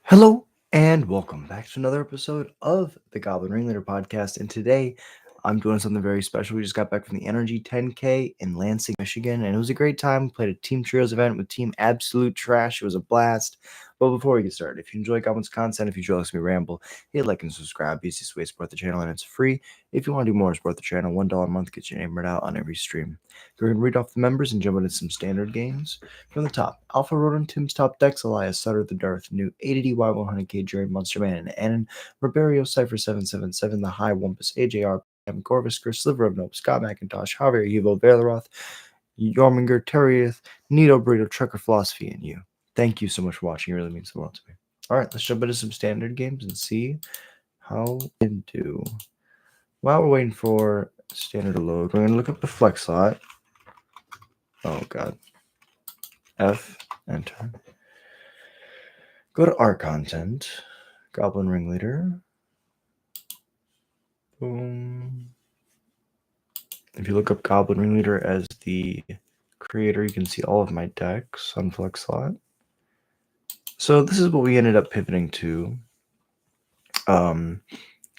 Hello and welcome back to another episode of the Goblin Ringleader podcast. And today I'm doing something very special. We just got back from the Energy 10K in Lansing, Michigan, and it was a great time. We played a Team Trios event with Team Absolute Trash. It was a blast. But before we get started, if you enjoy Goblins content, if you enjoy listening to me ramble, hit like and subscribe. Easiest way to support the channel, and it's free. If you want to do more, support the channel. $1 a month gets your name read out on every stream. We're going to read off the members and jump into some standard games. From the top, Alpha Rodent, Tim's Top Decks, Elias, Sutter the Darth, New 80 Y100K, Jerry Monster Man, and Annan, Barbario, Cypher 777, The High Wumpus, AJR, Corvus, Sliver of Nope, Scott McIntosh, Javier Evo, Valeroth, Yorminger, Terrieth, Nito Burrito, Trucker Philosophy, and you. Thank you so much for watching. It really means the world to me. All right, let's jump into some standard games and see how we do. While we're waiting for standard to load, we're going to look up the flex slot. Oh, God. F, enter. Go to our content, Goblin Ringleader. Boom. If you look up Goblin Ringleader as the creator, you can see all of my decks on flex slot. So this is what we ended up pivoting to. Got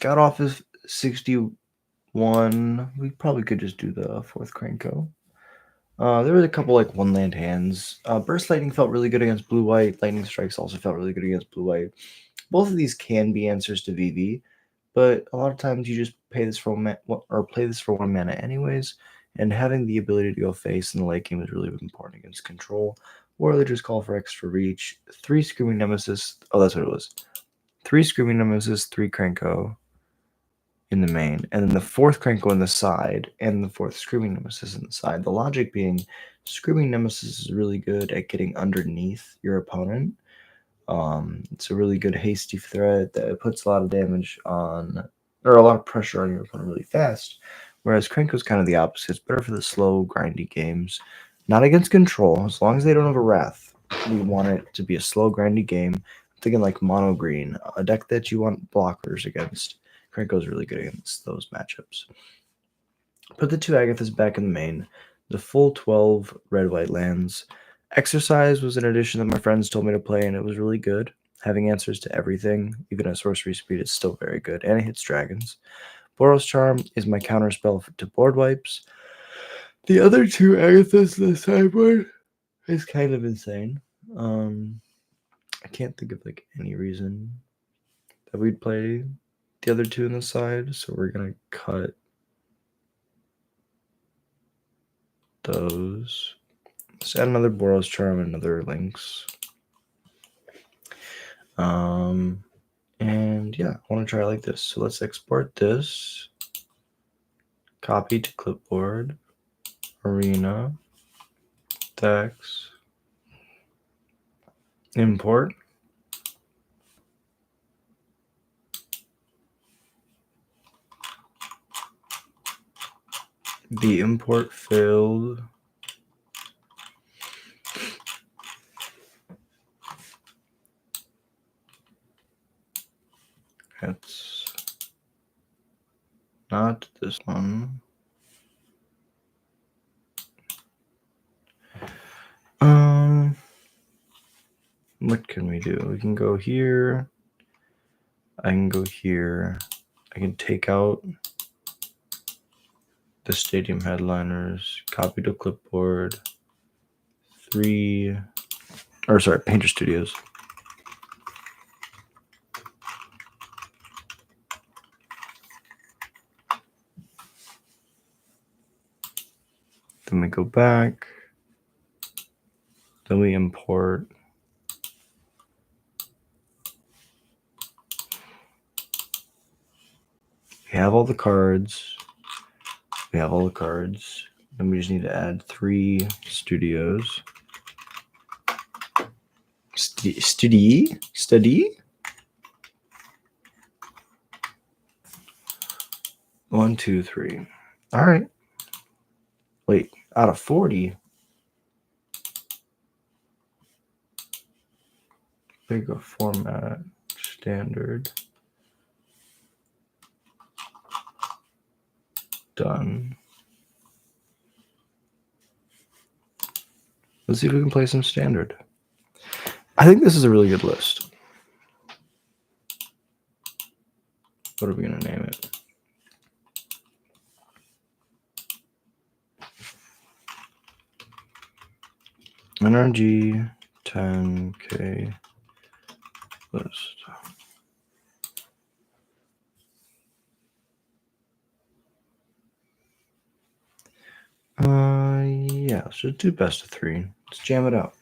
off as 61. We probably could just do the fourth Cranko. There was a couple like one land hands. Burst Lightning felt really good against blue white. Lightning Strikes also felt really good against blue white. Both of these can be answers to VV, but a lot of times you just play this for one mana anyways. And having the ability to go face in the late game is really important against control. Or they just call for extra reach. 3 Screaming Nemesis. Oh, that's what it was. 3 Screaming Nemesis, 3 Cranko in the main, and then the 4th Cranko in the side, and the 4th Screaming Nemesis in the side. The logic being, Screaming Nemesis is really good at getting underneath your opponent. It's a really good hasty threat that puts a lot of damage on, or a lot of pressure on your opponent really fast. Whereas Cranko's kind of the opposite. It's better for the slow, grindy games. Not against control. As long as they don't have a Wrath, we want it to be a slow, grindy game. I'm thinking like Mono Green, a deck that you want blockers against. Cranko's really good against those matchups. Put the 2 Agathas back in the main. The full 12 red-white lands. Exercise was an addition that my friends told me to play, and it was really good. Having answers to everything, even at sorcery speed, is still very good, and it hits dragons. Boros Charm is my counterspell to board wipes. The other 2 Agathas in the sideboard is kind of insane. I can't think of like any reason that we'd play the other 2 in the side, so we're gonna cut those. Let's add another Boros Charm and another Lynx. And yeah, I want to try it like this. So let's export this. Copy to clipboard. Arena. Decks. Import. The import failed. It's not this one. What can we do? We can go here. I can go here. I can take out the stadium headliners, copy to clipboard, Painter Studios. Then we go back. Then we import. We have all the cards. Then we just need to add 3 studios. Study? 1, 2, 3. All right. Wait, out of 40. Big format, standard. Done. Let's see if we can play some standard. I think this is a really good list. What are we gonna name it? NRG 10K list. Yeah, let's just do best of 3. Let's jam it out.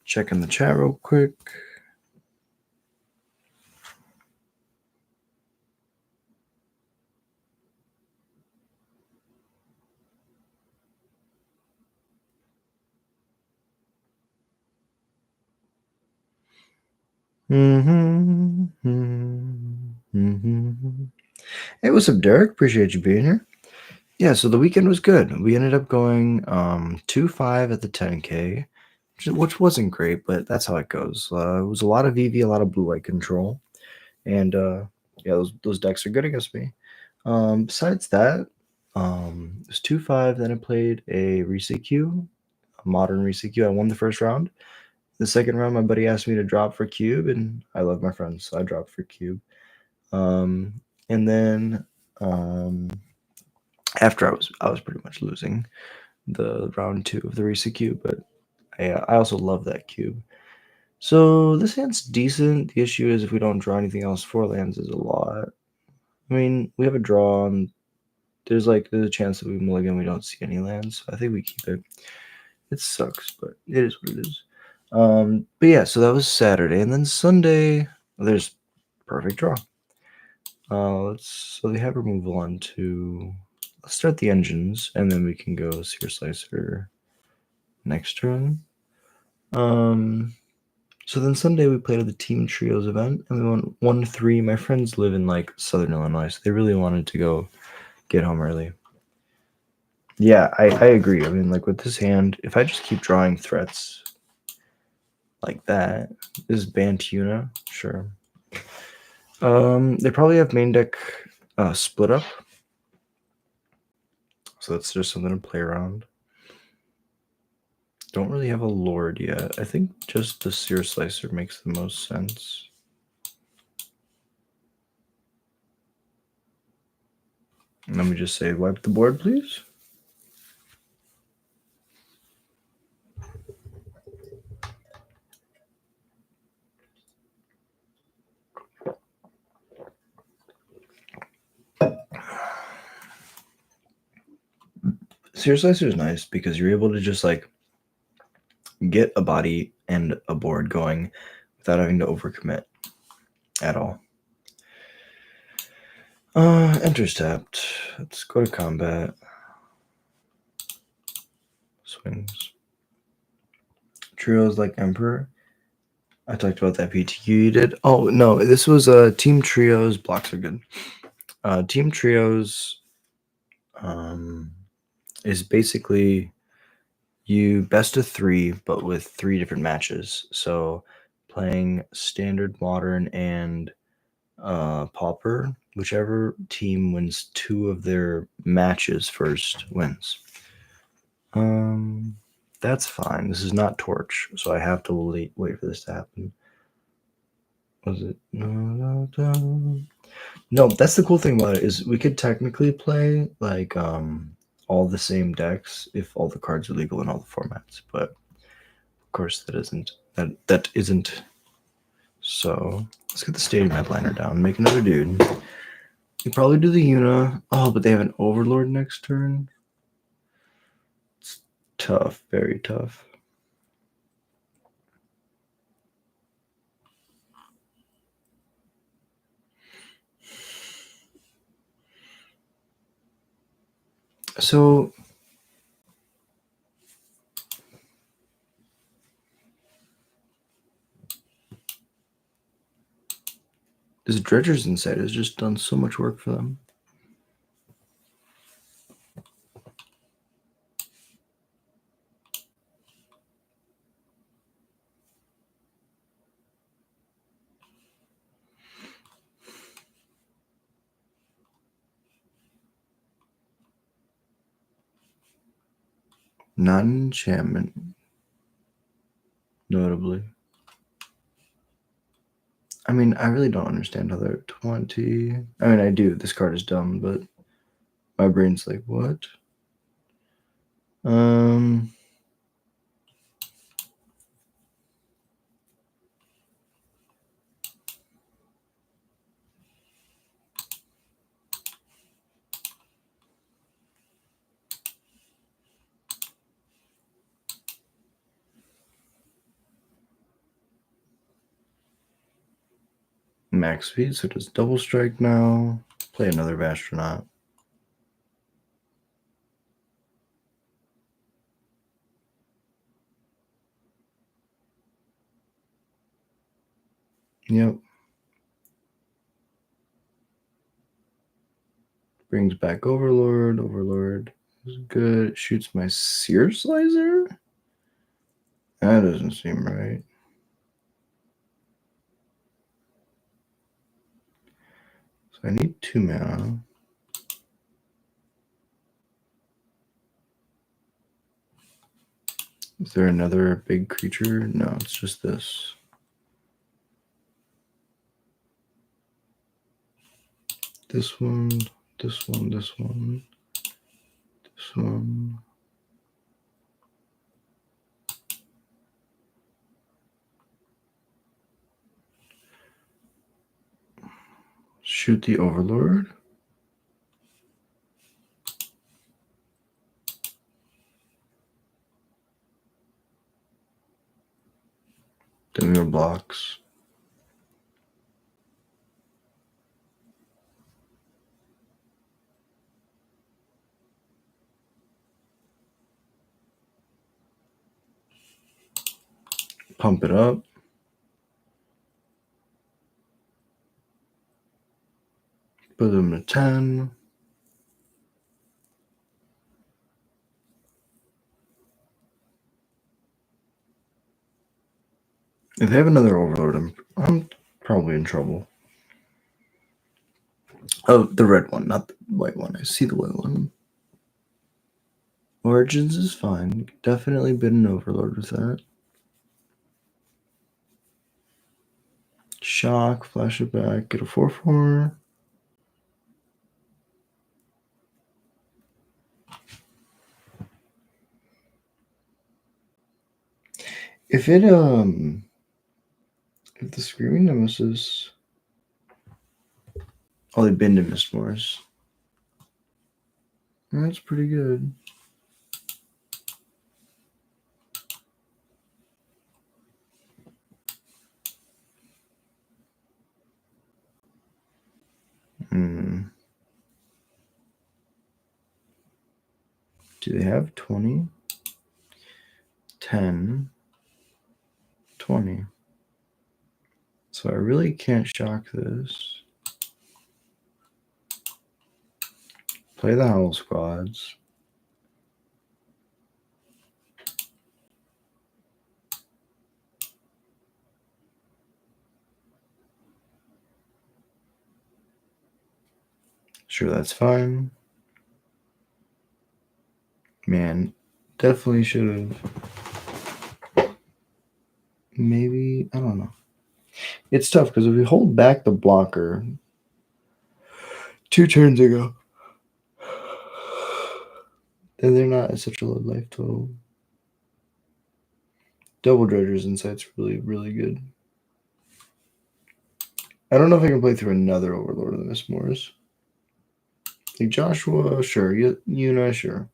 Checking the chat real quick. Hey, what's up, Derek? Appreciate you being here. Yeah, so the weekend was good. We ended up going 2-5 at the 10K, which wasn't great, but that's how it goes. It was a lot of EV, a lot of blue-white control, and yeah, those decks are good against me. Besides that, it was 2-5. Then I played a Reset-Q, a modern Reset-Q. I won the first round. The second round, my buddy asked me to drop for Cube, and I love my friends, so I dropped for Cube. And then after I was pretty much losing the round 2 of the Reset Cube, but I also love that cube. So this hand's decent. The issue is if we don't draw anything else, 4 lands is a lot. I mean, we have a draw, and there's a chance that we mulligan, we don't see any lands. So I think we keep it. It sucks, but it is what it is. But yeah, so that was Saturday, and then Sunday there's perfect draw. So they have removal on 2. Let's start the engines, and then we can go Seer Slicer next turn. So then Sunday we played at the Team Trios event, and we won 1-3. My friends live in Southern Illinois, so they really wanted to go get home early. Yeah, I agree. I mean, with this hand, if I just keep drawing threats like that, this is Bantuna, sure. They probably have main deck split up, so that's just something to play around. Don't really have a Lord yet. I think just the Seer Slicer makes the most sense. And let me just say, wipe the board, please. Seer Slicer is nice because you're able to just get a body and a board going without having to overcommit at all. Enters tapped. Let's go to combat. Swings. Trios like Emperor. I talked about that PTQ you did. Oh no, this was Team Trios. Blocks are good. Team Trios is basically you best of 3, but with 3 different matches. So playing standard, modern, and Pauper, whichever team wins 2 of their matches first wins. That's fine. This is not Torch, so I have to wait for this to happen. Was it? No, that's the cool thing about it is we could technically play all the same decks if all the cards are legal in all the formats, but of course that isn't. So let's get the stadium headliner down. Make another dude. You probably do the Una. Oh, but they have an Overlord next turn. It's tough, very tough. So this Dredger's Insight has just done so much work for them. Not an enchantment, notably. I mean, I really don't understand how they're 20. I mean, I do. This card is dumb, but my brain's like, what? Max speed, so it does double strike now. Play another astronaut. Yep. Brings back Overlord. Overlord is good. Shoots my Sear Slicer? That doesn't seem right. So I need 2 mana. Is there another big creature? No, it's just this. This one, this one, this one, this one. Shoot the Overlord. Then we blocks. Pump it up. Put them to 10. If they have another Overlord, I'm probably in trouble. Oh, the red one, not the white one. I see the white one. Origins is fine. Definitely been an Overlord with that. Shock, flash it back, get a 4/4. If it if the Screaming Nemesis, oh, they bend to Mistmores. That's pretty good. Do they have 20? 10, 20. So I really can't shock this. Play the Howl Squads. Sure, that's fine. Man, definitely should have. Maybe, I don't know. It's tough because if we hold back the blocker 2 turns ago, then they're not at such a low life total. Double Dredger's Insight's really, really good. I don't know if I can play through another Overlord of the Mistmores. Like Joshua, sure. Yuna, sure.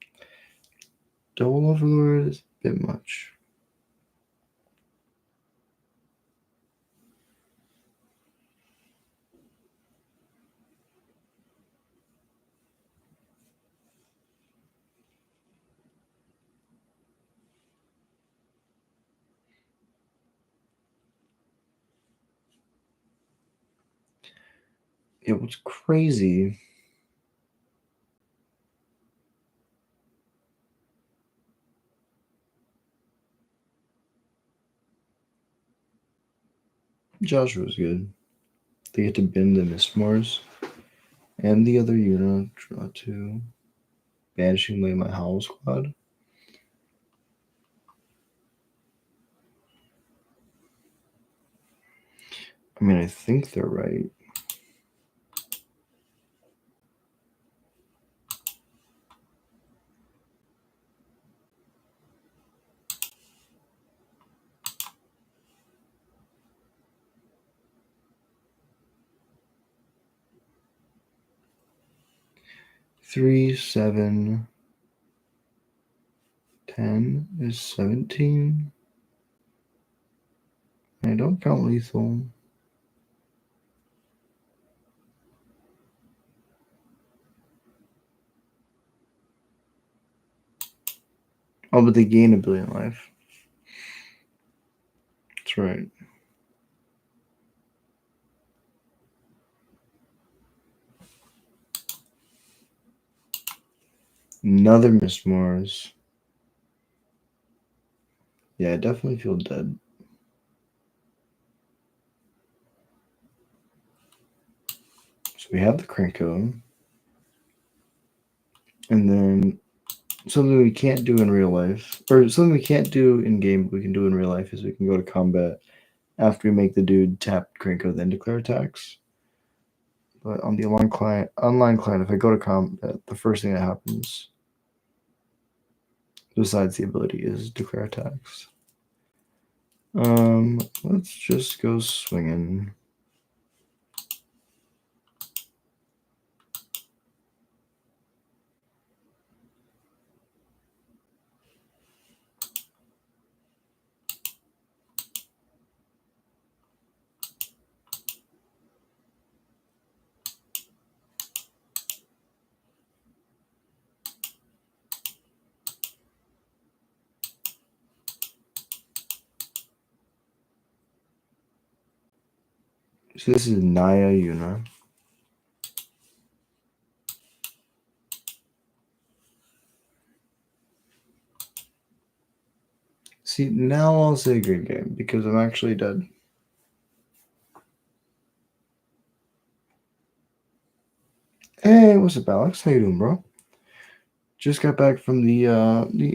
Double Overlord is a bit much. It was crazy. Joshua's good. They get to bend the Mistmores. And the other Yuna, draw 2. Banishing away my Howl Squad. I mean, I think they're right. Three, 7, 10 is 17. I don't count lethal. Oh, but they gain a billion life. That's right. Another Miss Mars. Yeah, I definitely feel dead. So we have the Cranko. And then something we can't do in real life, or something we can't do in game, but we can do in real life, is we can go to combat after we make the dude tap Cranko, then declare attacks. But on the online client, if I go to combat, the first thing that happens, besides the ability, is declare attacks. Let's just go swinging. So this is Naya Yuna. See, now I'll say good game because I'm actually dead. Hey, what's up, Alex? How you doing, bro? Just got back from the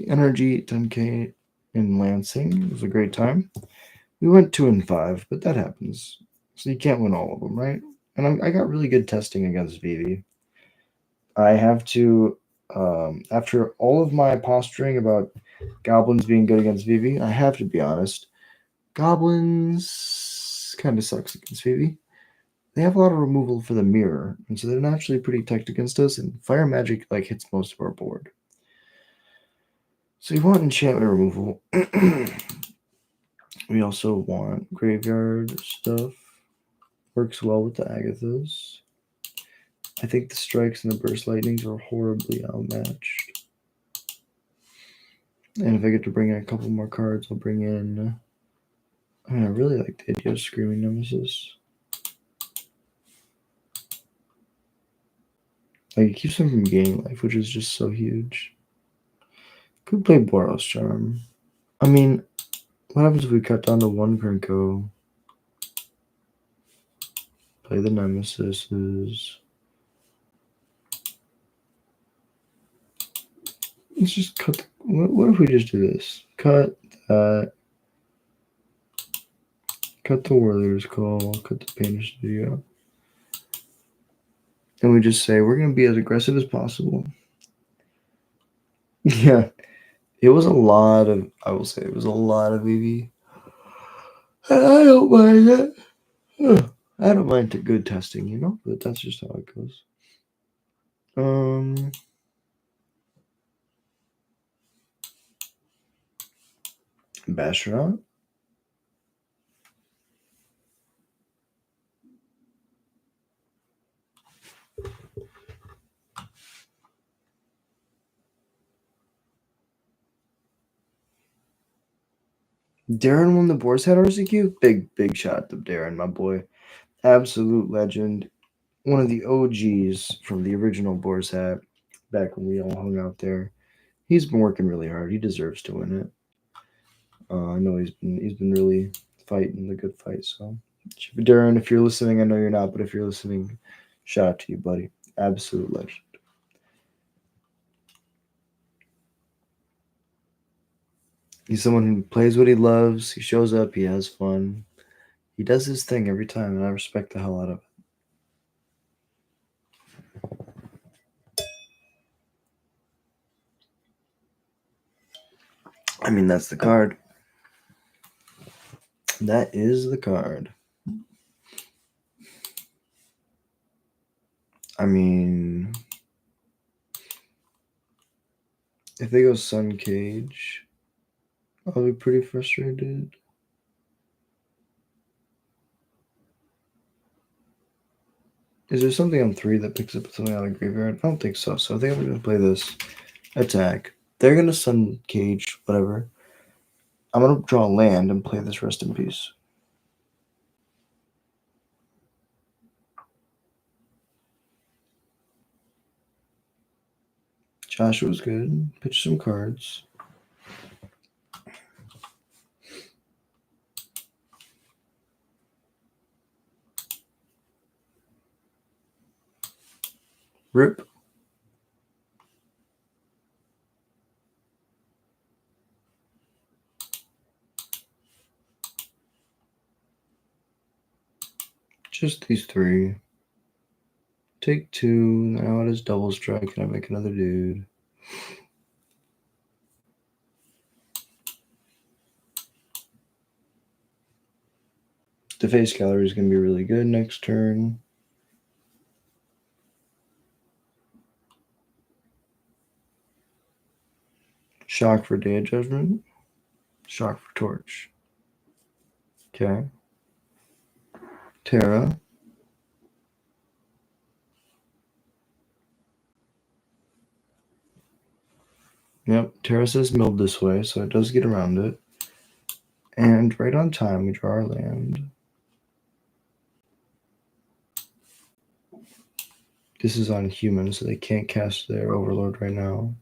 Energy 10K in Lansing. It was a great time. We went 2-5, but that happens. So you can't win all of them, right? And I got really good testing against Vivi. I have to, after all of my posturing about Goblins being good against Vivi, I have to be honest. Goblins kind of sucks against Vivi. They have a lot of removal for the mirror, and so they're naturally pretty teched against us, and fire magic like hits most of our board. So you want enchantment removal. We also want graveyard stuff. Works well with the Agathas. I think the strikes and the burst lightnings are horribly outmatched. And if I get to bring in a couple more cards, I'll bring in. I mean, I really like the idea of Screaming Nemesis. Like, it keeps them from gaining life, which is just so huge. Could play Boros Charm. I mean, what happens if we cut down to one Krenko? Play the Nemesises. Let's just cut. What if we just do this? Cut that. Cut the Warrior's Call. Cut the Painter Studio. And we just say we're going to be as aggressive as possible. Yeah. It was a lot of, I will say, it was a lot of EV. And I don't mind it. I don't mind good testing, you know, but that's just how it goes. Basharat. Darren won the Boar's Head RCQ. Big shot to Darren, my boy. Absolute legend. One of the OGs from the original Boar's Hat back when we all hung out there. He's been working really hard. He deserves to win it. I know he's been really fighting the good fight. So, Darren, if you're listening, I know you're not, but if you're listening, shout out to you, buddy. Absolute legend. He's someone who plays what he loves. He shows up. He has fun. He does his thing every time, and I respect the hell out of it. I mean, that's the card. That is the card. I mean, if they go Sun Cage, I'll be pretty frustrated. Is there something on 3 that picks up something out of the graveyard? I don't think so. So I think I'm going to play this. Attack. They're going to Sun Cage, whatever. I'm going to draw land and play this Rest in Peace. Joshua's good. Pitch some cards. Rip. Just these 3. Take 2. Now it is double strike. Can I make another dude? The face gallery is going to be really good next turn. Shock for Day of Judgment. Shock for Torch. Okay. Terra. Yep, Terra says milled this way, so it does get around it. And right on time, we draw our land. This is on human, so they can't cast their Overlord right now.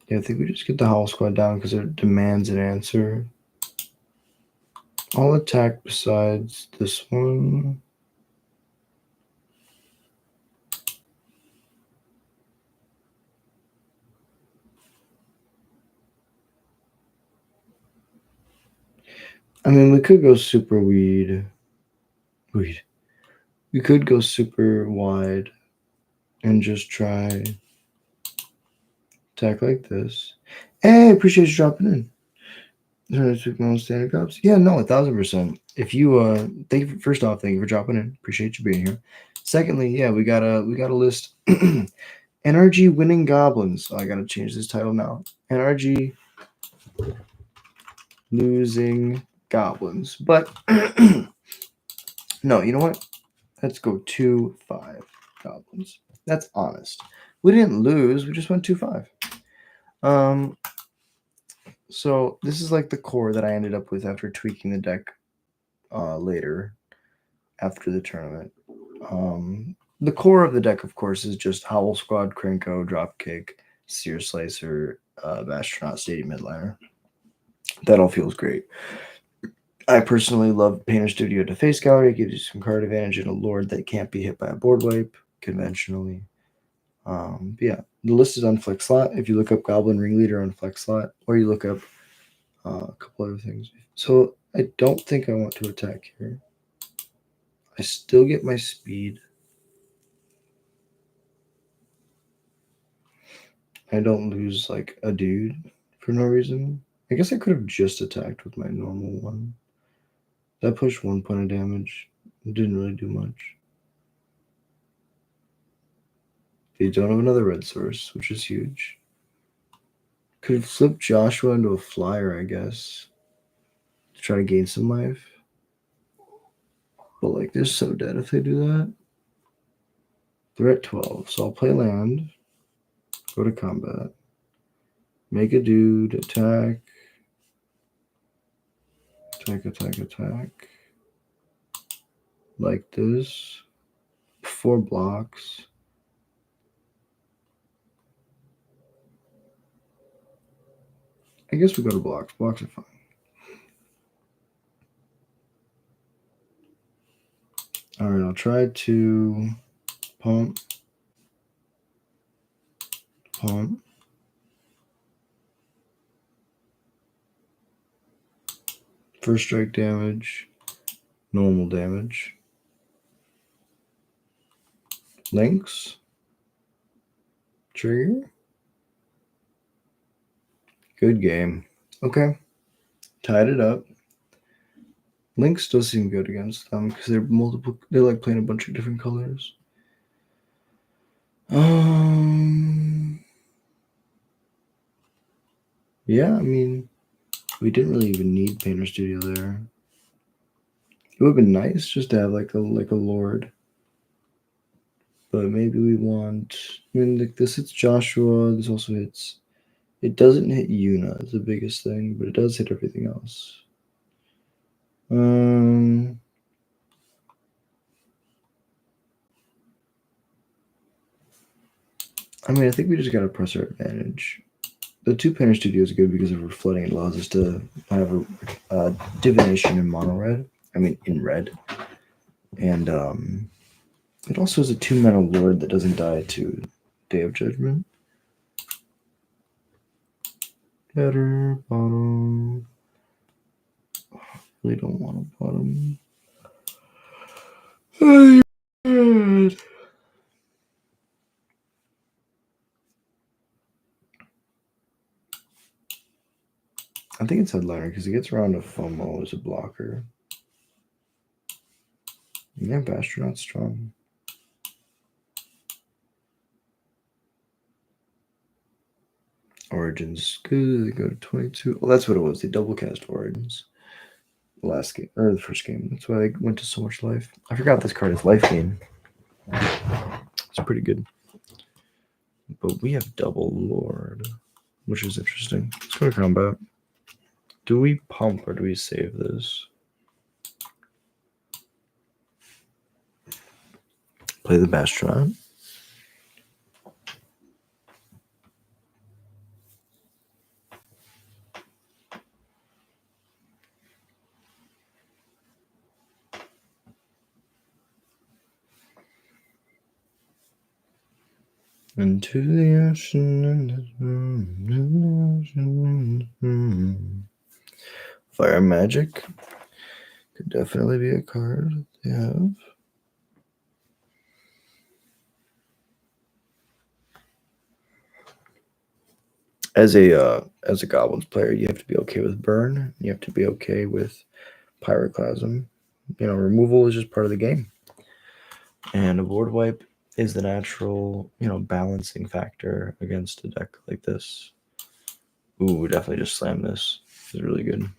Yeah, I think we just get the Howl Squad down because it demands an answer. I'll attack besides this one. I mean, we could go super weed. We could go super wide and just try attack like this. Hey, appreciate you dropping in. Standard cups. Yeah, no, 1,000%. If you first off, thank you for dropping in. Appreciate you being here. Secondly, yeah, we got a list. NRG winning goblins. Oh, I gotta change this title now. NRG losing goblins. But no, you know what? Let's go 2-5 goblins. That's honest. We didn't lose. We just went 2-5. So this is like the core that I ended up with after tweaking the deck later after the tournament. The core of the deck, of course, is just Howl Squad, Krenko, Dropkick, Seer Slicer, Astronaut, Stadium Midliner. That all feels great. I personally love Painter Studio to face gallery. It gives you some card advantage and a lord that can't be hit by a board wipe conventionally. Yeah, the list is on Flex Slot. If you look up Goblin Ringleader on Flex Slot, or you look up a couple other things. So I don't think I want to attack here. I still get my speed. I don't lose like a dude for no reason. I guess I could have just attacked with my normal one. That pushed 1 point of damage. It didn't really do much. They don't have another red source, which is huge. Could have flipped Joshua into a flyer, I guess, to try to gain some life. But like, they're so dead if they do that. They're at 12, so I'll play land. Go to combat. Make a dude. Attack. Attack. Like this. 4 blocks. I guess we go to blocks. Blocks are fine. All right, I'll try to pump. Pump. First strike damage. Normal damage. Links. Trigger. Good game. Okay. Tied it up. Lynx does seem good against them because they're multiple. They like playing a bunch of different colors. Yeah, I mean, we didn't really even need Painter Studio there. It would have been nice just to have like a Lord. But maybe we want. I mean, like this hits Joshua. This also hits. It doesn't hit Yuna. Is the biggest thing, but it does hit everything else. I mean, I think we just gotta press our advantage. The two Painter Studio is good because if we're flooding, it allows us to have a divination in mono red. I mean, in red, and it also has a 2-mana Lord that doesn't die to Day of Judgment. Better bottom. Really don't want a bottom. I think it's headliner because it gets around to FOMO as a blocker. Yeah, Bastronaut's strong. Origins good. They go to 22. Well, that's what it was. They double cast Origins. The last game or the first game. That's why they went to so much life. I forgot this card is life gain. It's pretty good. But we have double Lord, which is interesting. Let's go to combat. Do we pump or do we save this? Play the Bastronaut. Into the ocean. Fire Magic could definitely be a card they have. As a Goblins player, you have to be okay with burn. You have to be okay with Pyroclasm. Removal is just part of the game. And a board wipe is the natural, balancing factor against a deck like this. Ooh, definitely just slam this. This is really good.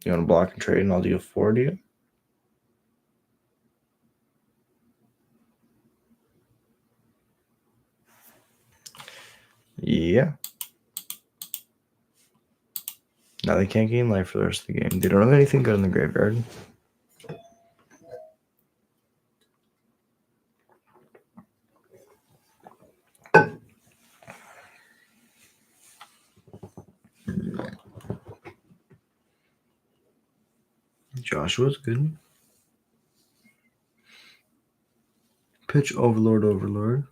You want to block and trade, and I'll deal 4 to you? Yeah. Now they can't gain life for the rest of the game. They don't have anything good in the graveyard. Joshua's good. Pitch Overlord.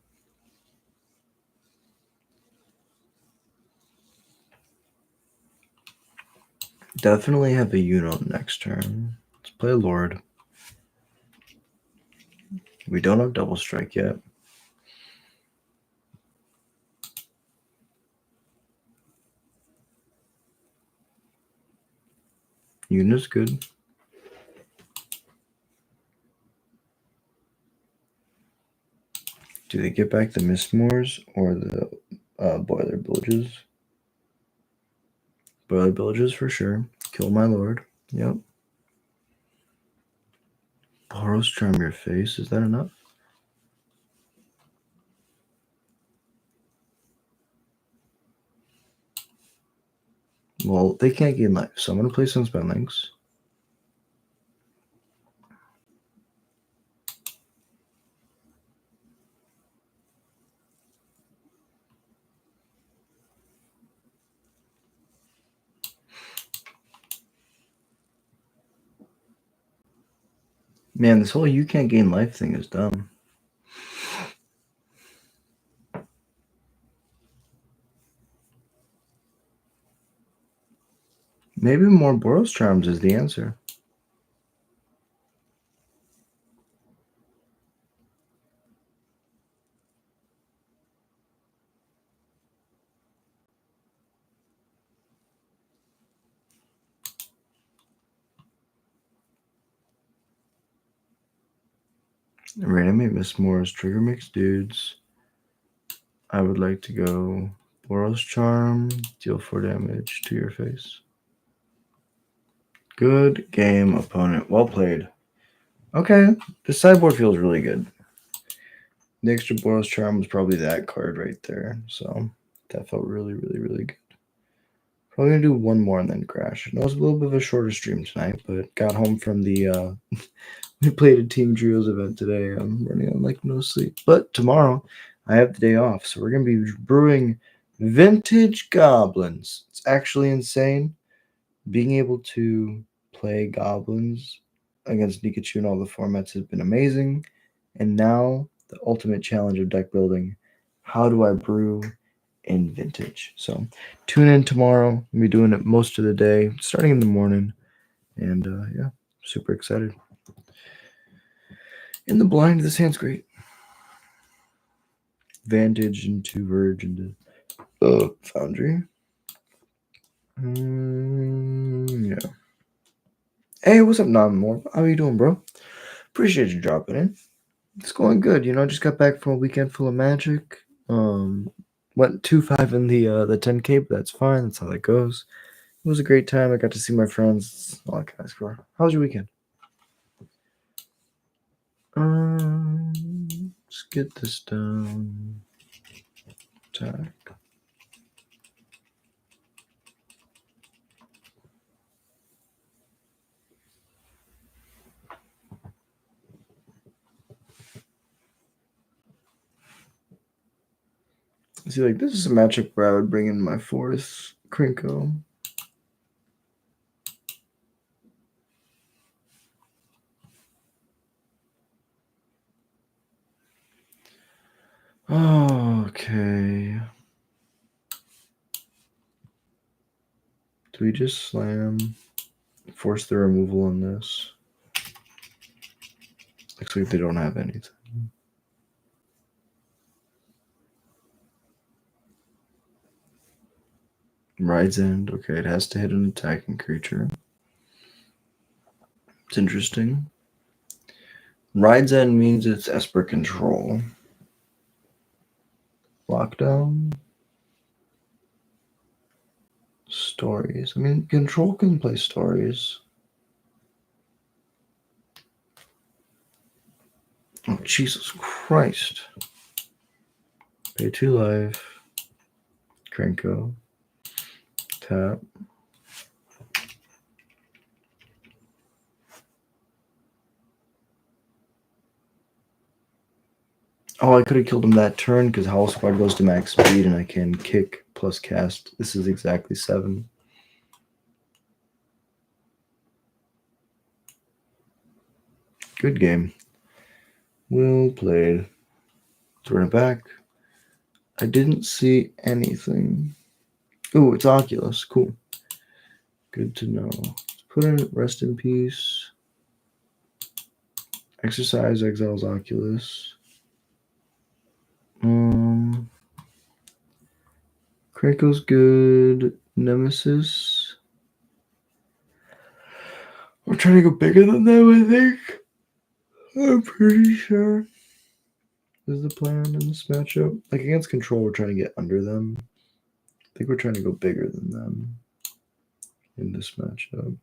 Definitely have a unit next turn. Let's play Lord. We don't have double strike yet. Unit's good. Do they get back the Mistmoors or the Boiler Villages? Boiler Villages for sure. Kill my Lord. Yep. Boros Charm Your Face. Is that enough? Well, they can't gain life, so I'm going to play some spell links. Man, this whole you can't gain life thing is dumb. Maybe more Boros Charms is the answer. Reanimate Miss Moore's trigger mix dudes. I would like to go Boros Charm, deal 4 damage to your face. Good game, opponent. Well played. Okay, the sideboard feels really good. The extra Boros Charm was probably that card right there, so that felt really, really, really good. Probably gonna do one more and then crash. I know it was a little bit of a shorter stream tonight, but got home from the we played a Team Trios event today. I'm running on like no sleep. But tomorrow I have the day off, so we're gonna be brewing vintage goblins. It's actually insane. Being able to play goblins against Pikachu in all the formats has been amazing. And now the ultimate challenge of deck building. How do I brew in vintage? So tune in tomorrow. I'll be doing it most of the day, starting in the morning. And yeah, super excited. In the blind, this hand's great. Vantage into Verge into Foundry. Yeah. Hey, what's up, More? How you doing, bro? Appreciate you dropping in. It's going good. You know, just got back from a weekend full of magic. Went 2-5 in the 10K, but that's fine. That's how that goes. It was a great time. I got to see my friends. All I can ask for. How was your weekend? Let's get this down. Attack. See, like, this is a matchup where I would bring in my 4th Krinko. Okay. Do we just slam? Force the removal on this? Looks like they don't have anything. Ride's End. Okay, it has to hit an attacking creature. It's interesting. Ride's End means it's Esper control. Lockdown. Stories. I mean, control can play stories. Oh, Jesus Christ. Pay 2 life. Krenko. Tap. Oh, I could have killed him that turn because Howl Squad goes to max speed and I can kick plus cast. This is exactly 7. Good game. Well played. Let's run it back. I didn't see anything. Ooh, it's Oculus. Cool. Good to know. Let's put in Rest in Peace. Exercise exiles Oculus. Krenko's good. Nemesis. We're trying to go bigger than them, I think. I'm pretty sure. This is the plan in this matchup. Like against Control, we're trying to get under them. I think we're trying to go bigger than them in this matchup.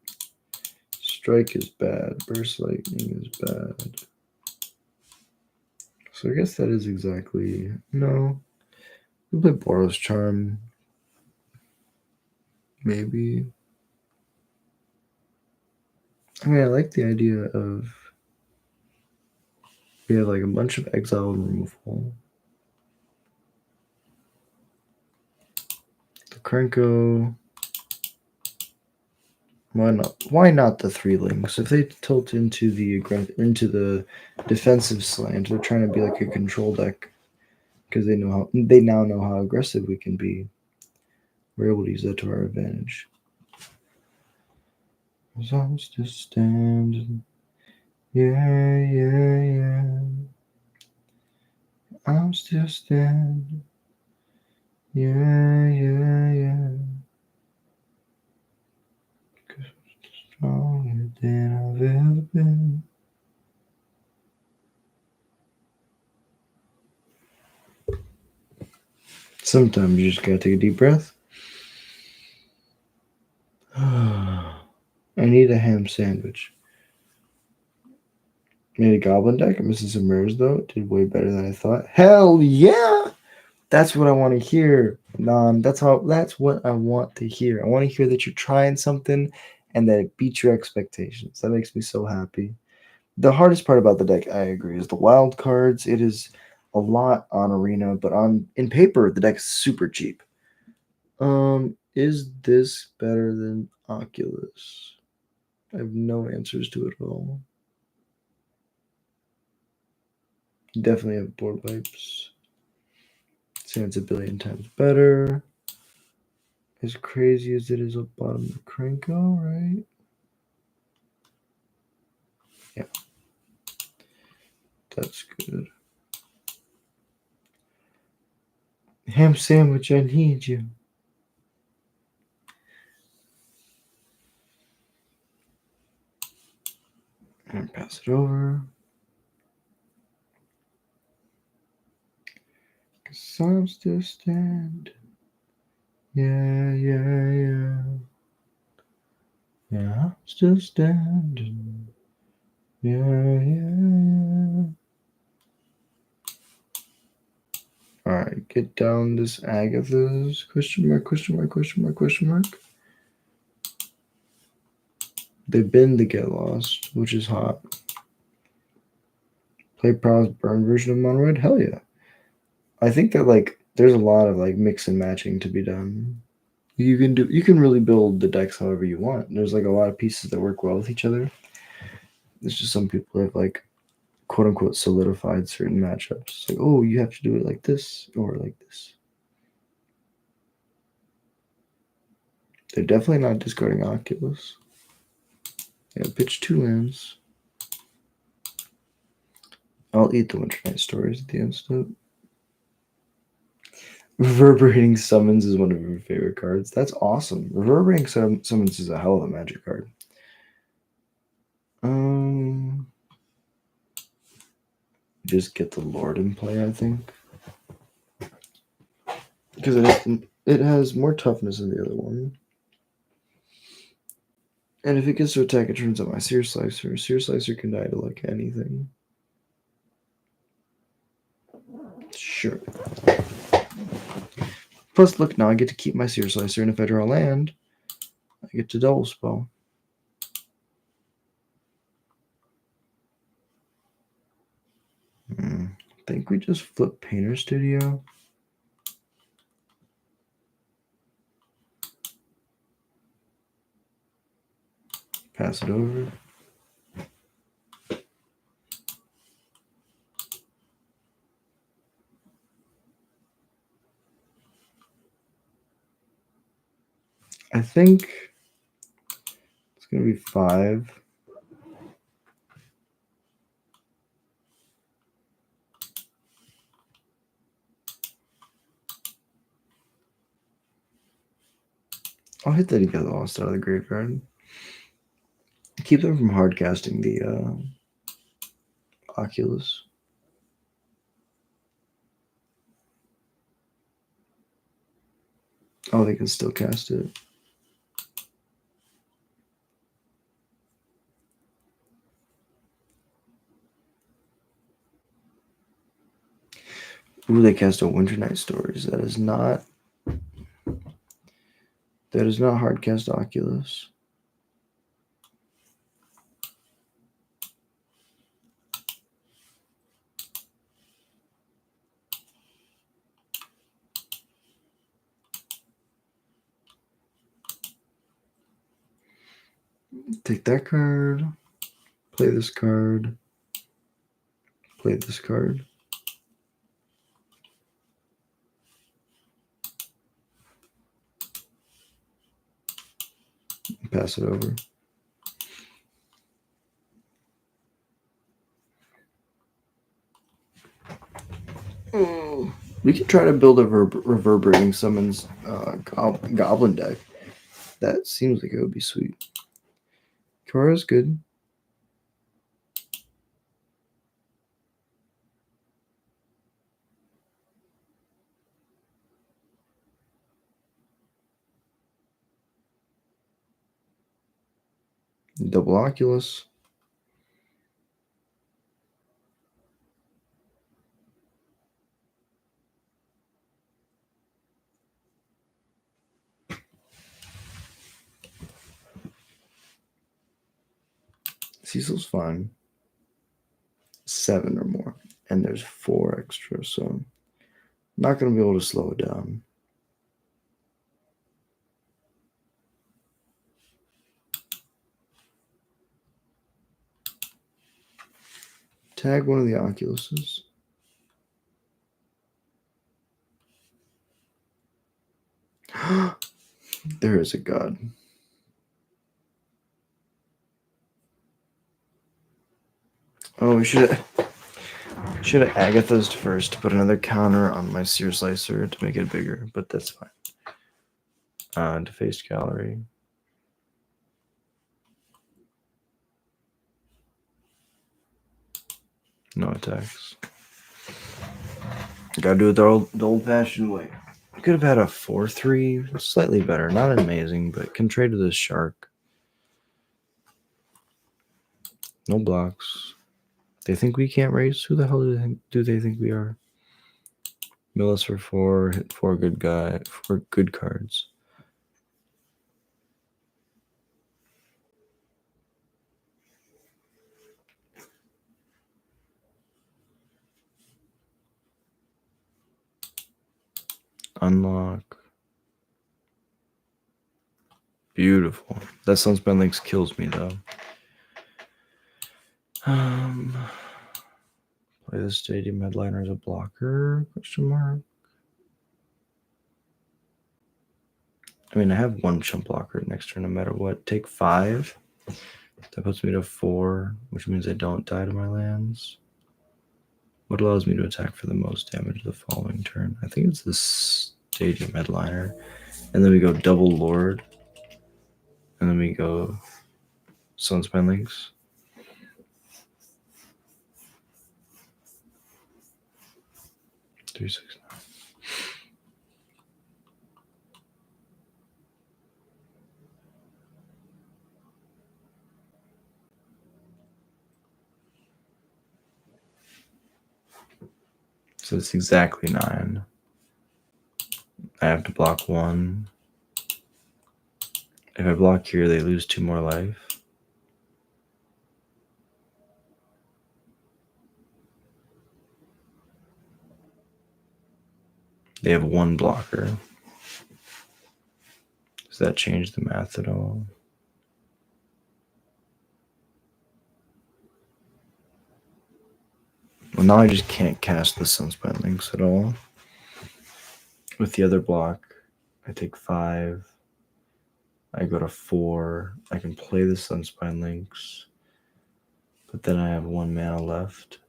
Strike is bad. Burst Lightning is bad. So I guess that is exactly... No. We play Boros Charm. Maybe. I mean, I like the idea of... We have like a bunch of exile and removal. The Krenko Why not? Why not the 3 links? If they tilt into the defensive slant, they're trying to be like a control deck because they now know how aggressive we can be. We're able to use that to our advantage. I'm still standing. Yeah, yeah, yeah. I'm still standing. Yeah, yeah, yeah. 'Cause I'm stronger than I've ever been. Sometimes you just gotta take a deep breath. I need a ham sandwich. Made a goblin deck. I'm missing some rares though. Did way better than I thought. Hell yeah! That's what I want to hear, Non. That's what I want to hear. I want to hear that you're trying something and that it beats your expectations. That makes me so happy. The hardest part about the deck, I agree, is the wild cards. It is a lot on Arena, but in paper, the deck's super cheap. Is this better than Oculus? I have no answers to it at all. Definitely have board wipes. Saying it's a billion times better. As crazy as it is up bottom of Krenko, right? Yeah. That's good. Ham sandwich, I need you. And pass it over. Cause I'm still standing. Yeah, yeah, yeah. Yeah, I'm still standing. Yeah, yeah, yeah. Alright, get down this Agatha's question mark, question mark, question mark, question mark. They've been to get lost, which is hot. Play Prowl's burn version of Mono Red? Hell yeah. I think that like there's a lot of like mix and matching to be done. You can really build the decks however you want. There's like a lot of pieces that work well with each other. There's just some people have like quote unquote solidified certain matchups. It's like, oh, you have to do it like this or like this. They're definitely not discarding Oculus. Yeah, pitch 2 lands. I'll eat the Winter Night Stories at the end step. Reverberating Summons is one of your favorite cards. That's awesome. Reverberating Summons is a hell of a magic card. Just get the Lord in play, I think. Because it has more toughness than the other one. And if it gets to attack, it turns out my Seer Slicer. Seer Slicer can die to like anything. Sure. Plus, look, now I get to keep my Seer Slicer, and if I draw land, I get to double spell. I think we just flip Painter Studio. Pass it over. I think it's going to be 5. I'll hit that to get lost out of the graveyard. Keep them from hard casting the Oculus. Oh, they can still cast it. Ooh, they cast a Winter Night Stories. That is not hard cast Oculus. Take that card. Play this card. Play this card. Pass it over. We could try to build a reverberating summons goblin deck. That seems like it would be sweet. Kara's good. Double Oculus. Cecil's fine. 7 or more. And there's 4 extra, so I'm not going to be able to slow it down. Tag one of the Oculuses. There is a god. Oh, we should have Agathas'd first to put another counter on my Sear Slicer to make it bigger, but that's fine. Defaced Gallery. No attacks. Gotta do it the old-fashioned way. I could have had a 4-3, slightly better. Not amazing, but can trade to this shark. No blocks. They think we can't race? Who the hell do they think we are? Mill us for 4, hit 4 good cards. Unlock. Beautiful. That Sunspine Links kills me though. Play the Stadium Headliner as a blocker? Question mark. I mean, I have 1 chump blocker next turn no matter what. Take 5. That puts me to 4, which means I don't die to my lands. What allows me to attack for the most damage the following turn? I think it's the Stadium Headliner. And then we go double Lord. And then we go Sunspine Links. Three, 6, 9. So it's exactly 9. I have to block 1. If I block here, they lose 2 more life. They have 1 blocker. Does that change the math at all? Well, now I just can't cast the Sunspine Links at all. With the other block, I take 5. I go to 4. I can play the Sunspine Links. But then I have 1 mana left.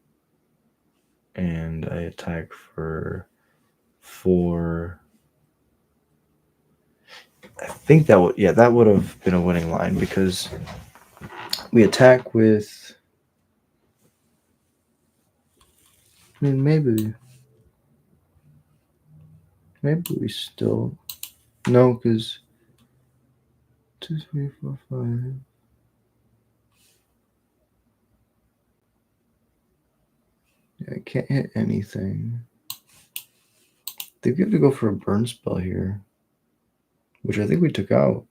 And I attack for 4. I think that would have been a winning line because we attack with. I mean, maybe we still no, because 2, 3, 4, 5. Yeah, I can't hit anything. They have to go for a burn spell here, which I think we took out.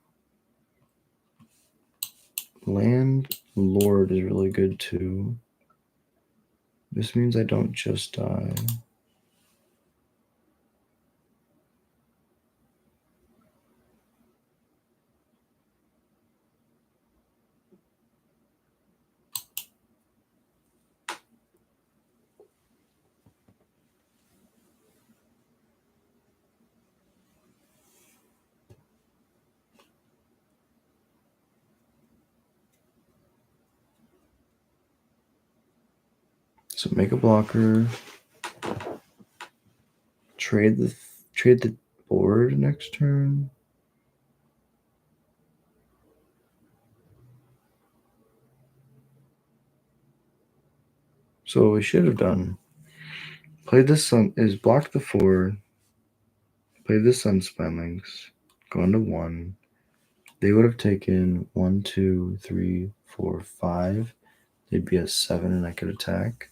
Land Lord is really good too. This means I don't just die. So make a blocker. Trade the board next turn. So what we should have done, play this sun is block the 4, play the Sunspine Links, go into 1. They would have taken 1, 2, 3, 4, 5. They'd be at 7 and I could attack.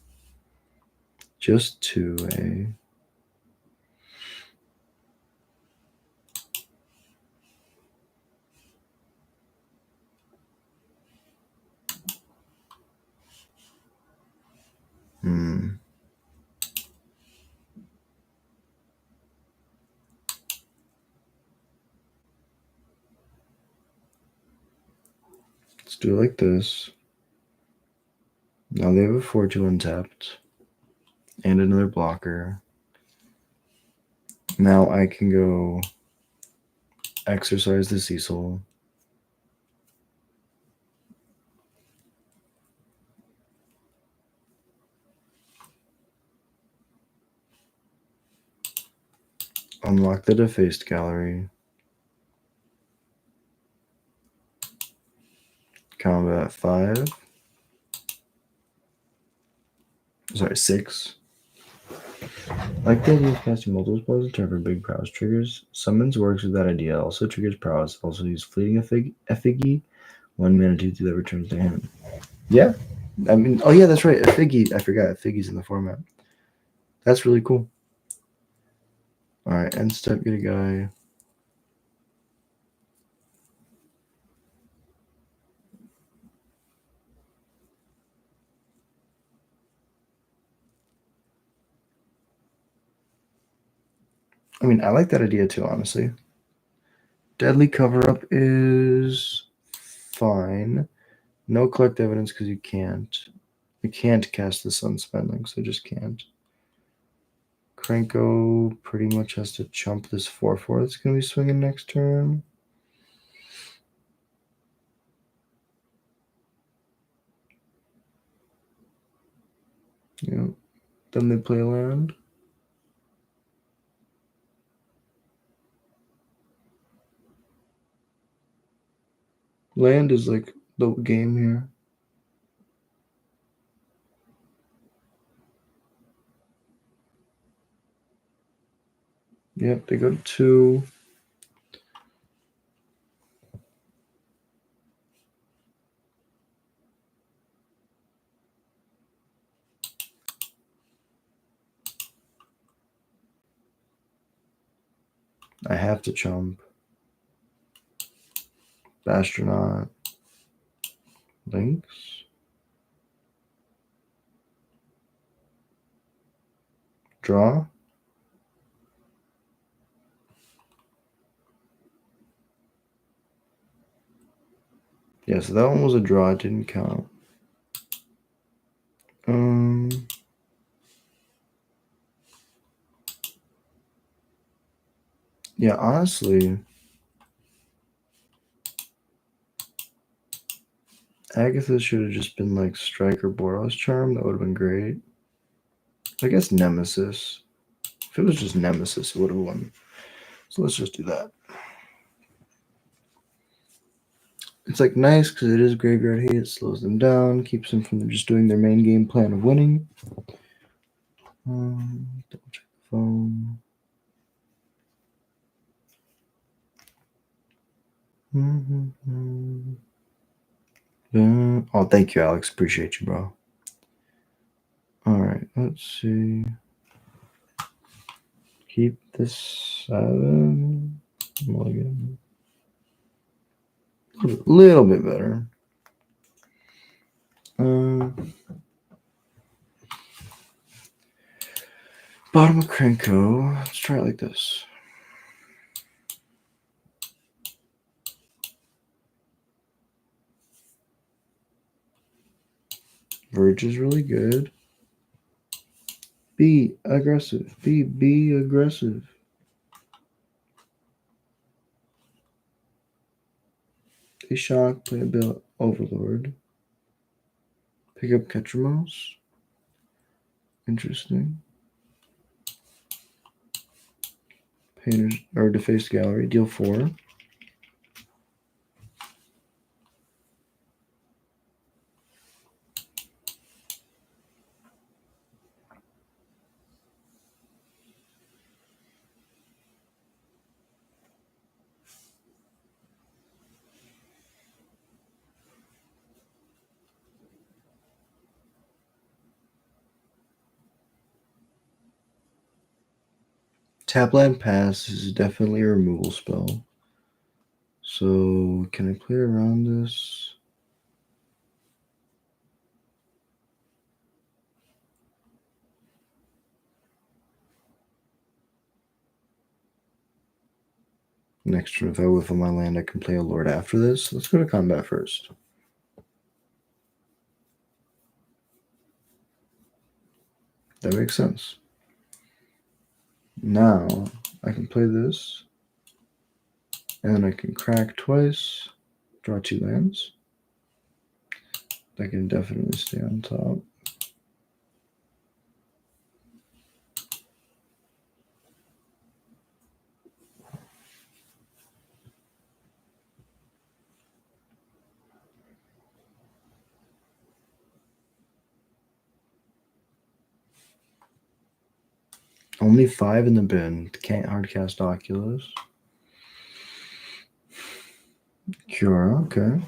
Just 2A. Let's do it like this. Now they have a 4-2 untapped. And another blocker. Now I can go exercise the Cecil. Unlock the defaced gallery. Combat 5. Sorry, 6. Like the idea of casting multiple spells in turn for big prowess triggers. Summons works with that idea. Also triggers prowess. Also use fleeting effigy. 1 mana 2 that returns to hand. Yeah. I mean, oh yeah, that's right. Effigy. I forgot. Effigy's in the format. That's really cool. Alright, end step, get a guy. I mean, I like that idea too, honestly. Deadly cover-up is fine. No collect evidence because you can't. You can't cast the Sunspine Link, so just can't. Krenko pretty much has to chump this 4-4 that's going to be swinging next turn. Yep. Then they play land. Land is like the game here. Yep, they go to 2. I have to chump. Astronaut. Links. Draw. Yeah, so that one was a draw. It didn't count. Yeah, honestly, Agatha should have just been like Strike or Boros Charm. That would have been great. I guess Nemesis. If it was just Nemesis, it would have won. So let's just do that. It's like nice because it is graveyard hate. It slows them down, keeps them from just doing their main game plan of winning. Double check the phone. Oh, thank you, Alex. Appreciate you, bro. All right, let's see. Keep this 7. Mulligan. A little bit better. Bottom of Krenko. Let's try it like this. Verge is really good. Be aggressive. Be aggressive. They shock, play a bill Overlord. Pick up Ketramos. Interesting. Painter's or Defaced Gallery, deal 4. Tapland Pass is definitely a removal spell. So can I play around this? Next turn, if I whiff on my land, I can play a Lord after this. Let's go to combat first. That makes sense. Now I can play this, and then I can crack twice, draw 2 lands. That can definitely stay on top. Only 5 in the bin. Can't hardcast Oculus. Cura, okay.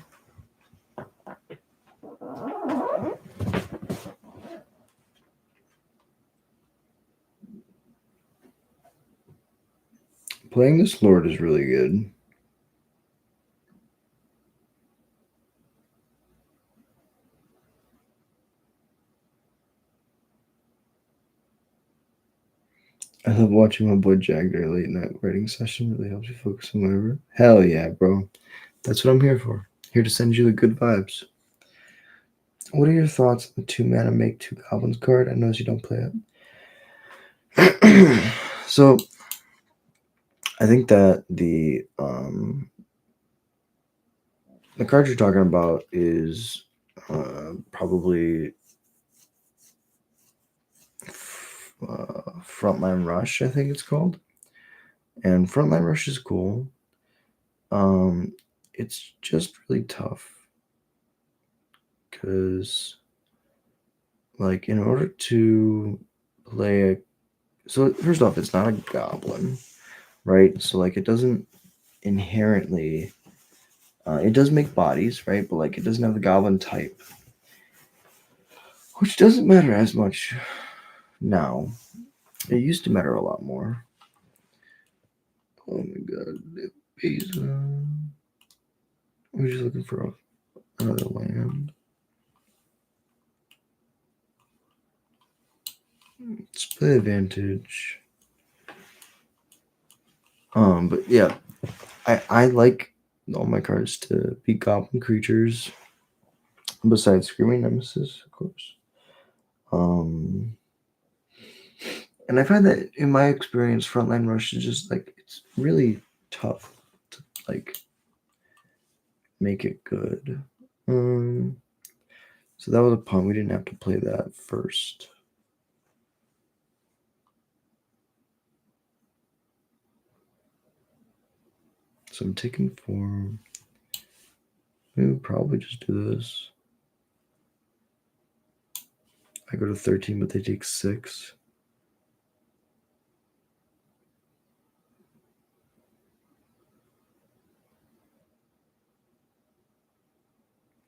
Playing this Lord is really good. I love watching my boy Jag there late night writing session. Really helps you focus on whatever. Hell yeah, bro. That's what I'm here for. Here to send you the good vibes. What are your thoughts on the 2-mana make 2 goblins card? I notice you don't play it. So I think that the card you're talking about is probably Frontline Rush, I think it's called. And Frontline Rush is cool. It's just really tough because, like, in order to play so first off, it's not a goblin, right? So like, it doesn't inherently, it does make bodies, right? But like, it doesn't have the goblin type, which doesn't matter as much now. It used to matter a lot more. Oh my god, we're just looking for another land. Split advantage. But yeah, I like all my cards to be goblin creatures. Besides Screaming Nemesis, of course. And I find that in my experience, Frontline Rush is just like, it's really tough to like make it good. So that was a pun. We didn't have to play that first. So I'm taking 4. We would probably just do this. I go to 13, but they take 6.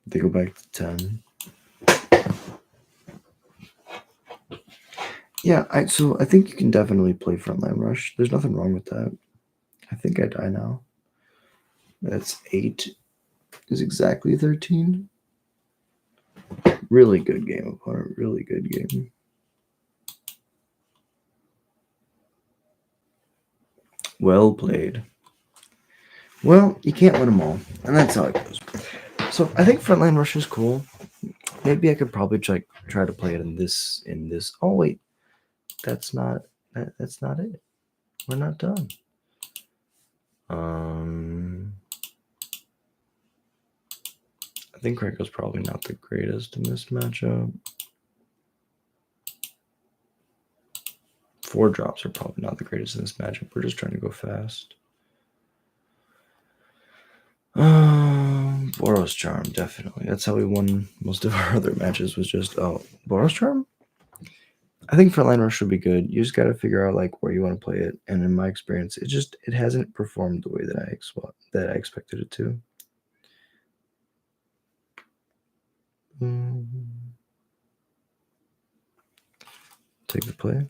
They go back to 10. Yeah, I think you can definitely play Frontline Rush. There's nothing wrong with that. I think I die now. That's 8 is exactly 13. Really good game, opponent. Really good game. Well played. Well, you can't win them all, and that's how it goes. So I think Frontline Rush is cool. Maybe I could probably try to play it in this. Oh wait, that's not it. We're not done. I think Krako's probably not the greatest in this matchup. 4-drops are probably not the greatest in this matchup. We're just trying to go fast. Boros Charm, definitely. That's how we won most of our other matches, was just, Boros Charm? I think Frontline Rush would be good. You just got to figure out like where you want to play it. And in my experience, it hasn't performed the way that I expected it to. Take the play.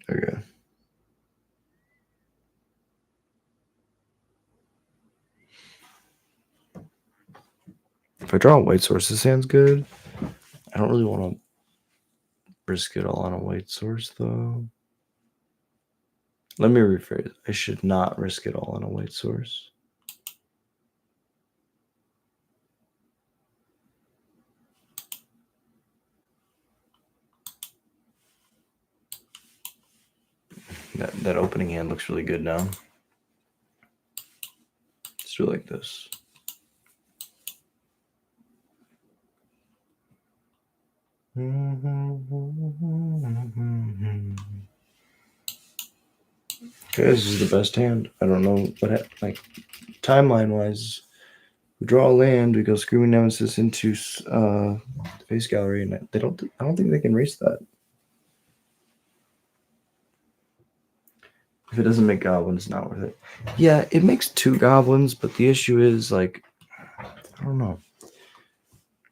Okay. If I draw a white source, this hand's good. I don't really want to risk it all on a white source, though. Let me rephrase. I should not risk it all on a white source. That opening hand looks really good now. Let's do it like this. Okay, this is the best hand. I don't know what, like, timeline-wise, we draw a land, we go Screaming Nemesis into face gallery, and I don't think they can race that. If it doesn't make goblins, it's not worth it. Yeah, it makes 2 goblins, but the issue is, like, I don't know.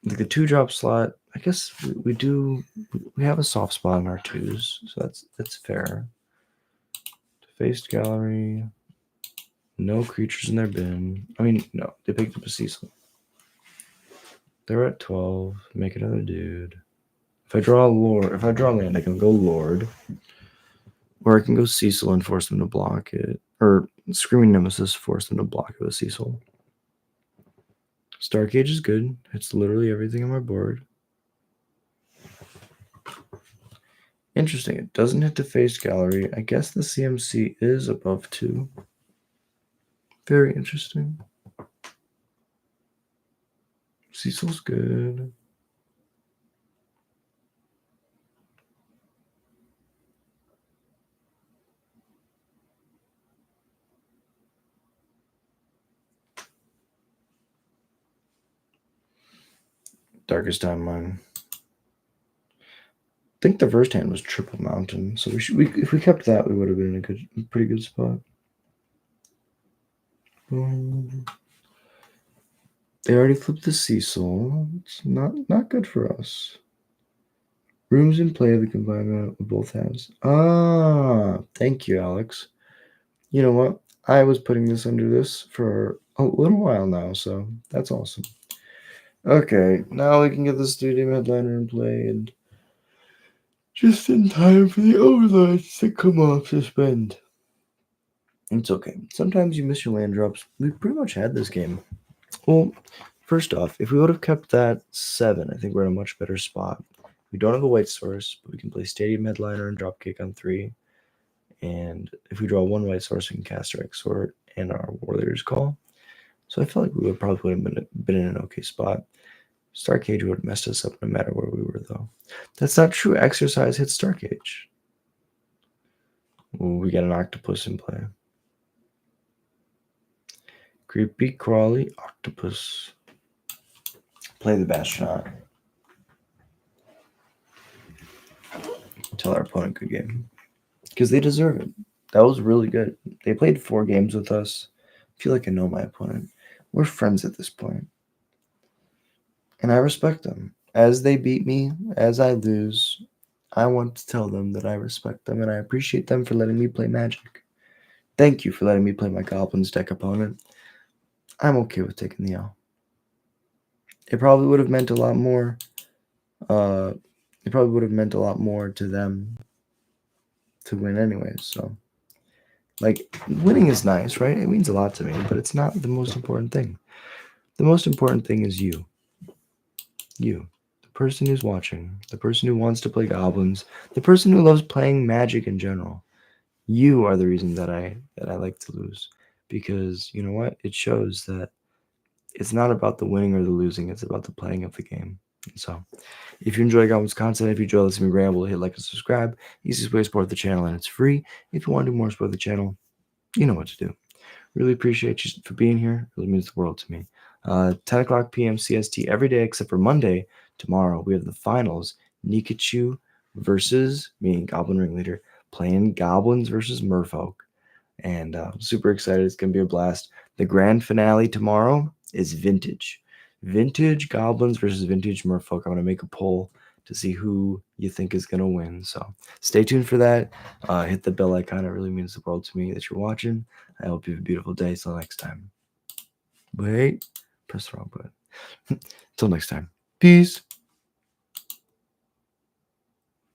Like the 2-drop slot, I guess we have a soft spot in our 2s, so that's fair. Faced gallery, no creatures in their bin. I mean, no, they picked up a Cecil. They're at 12. Make another dude. If I draw land, I can go Lord. Or I can go Cecil and force them to block it. Or Screaming Nemesis, force them to block it with Cecil. Star Cage is good. It's literally everything on my board. Interesting. It doesn't hit the face gallery. I guess the CMC is above 2. Very interesting. Cecil's good. Darkest Timeline. I think the first hand was Triple Mountain, so if we kept that, we would have been in a pretty good spot. They already flipped the Cecil. It's not good for us. Rooms in play, the combined of both halves. Thank you, Alex. You know what? I was putting this under this for a little while now, so that's awesome. Okay, now we can get the Stadium Headliner in play, and just in time for the overlords to come off suspend. It's okay. Sometimes you miss your land drops. We pretty much had this game. Well, first off, if we would have kept that 7, I think we're in a much better spot. We don't have a white source, but we can play Stadium Headliner and Dropkick on 3. And if we draw 1 white source, we can cast our Exort and our Warrior's Call. So I feel like we would probably have been in an okay spot. Star Cage would have messed us up no matter where we were, though. That's not true. Exercise hits Star Cage. Ooh, we got an Octopus in play. Creepy, crawly, Octopus. Play the best shot. Tell our opponent good game. Because they deserve it. That was really good. They played 4 games with us. I feel like I know my opponent. We're friends at this point. And I respect them. As they beat me, as I lose, I want to tell them that I respect them and I appreciate them for letting me play Magic. Thank you for letting me play my Goblins deck opponent. I'm okay with taking the L. It probably would have meant a lot more. It probably would have meant a lot more to them to win anyways. So, like, winning is nice, right? It means a lot to me, but it's not the most important thing. The most important thing is you. You, the person who's watching, the person who wants to play goblins, the person who loves playing Magic in general. You are the reason that I like to lose, because you know what? It shows that it's not about the winning or the losing, it's about the playing of the game. And so, if you enjoy Goblins content, if you enjoy listening to me ramble, hit like and subscribe. Easiest way to support the channel, and it's free. If you want to do more support the channel, you know what to do. Really appreciate you for being here. It really means the world to me. 10 o'clock p.m. CST every day except for Monday. Tomorrow we have the finals. Nikachu versus me, Goblin Ringleader, playing Goblins versus Merfolk. And super excited. It's going to be a blast. The grand finale tomorrow is Vintage. Vintage Goblins versus Vintage Merfolk. I'm going to make a poll to see who you think is going to win. So stay tuned for that. Hit the bell icon. It really means the world to me that you're watching. I hope you have a beautiful day. Till next time. Wait, press the wrong button. Till next time. Peace.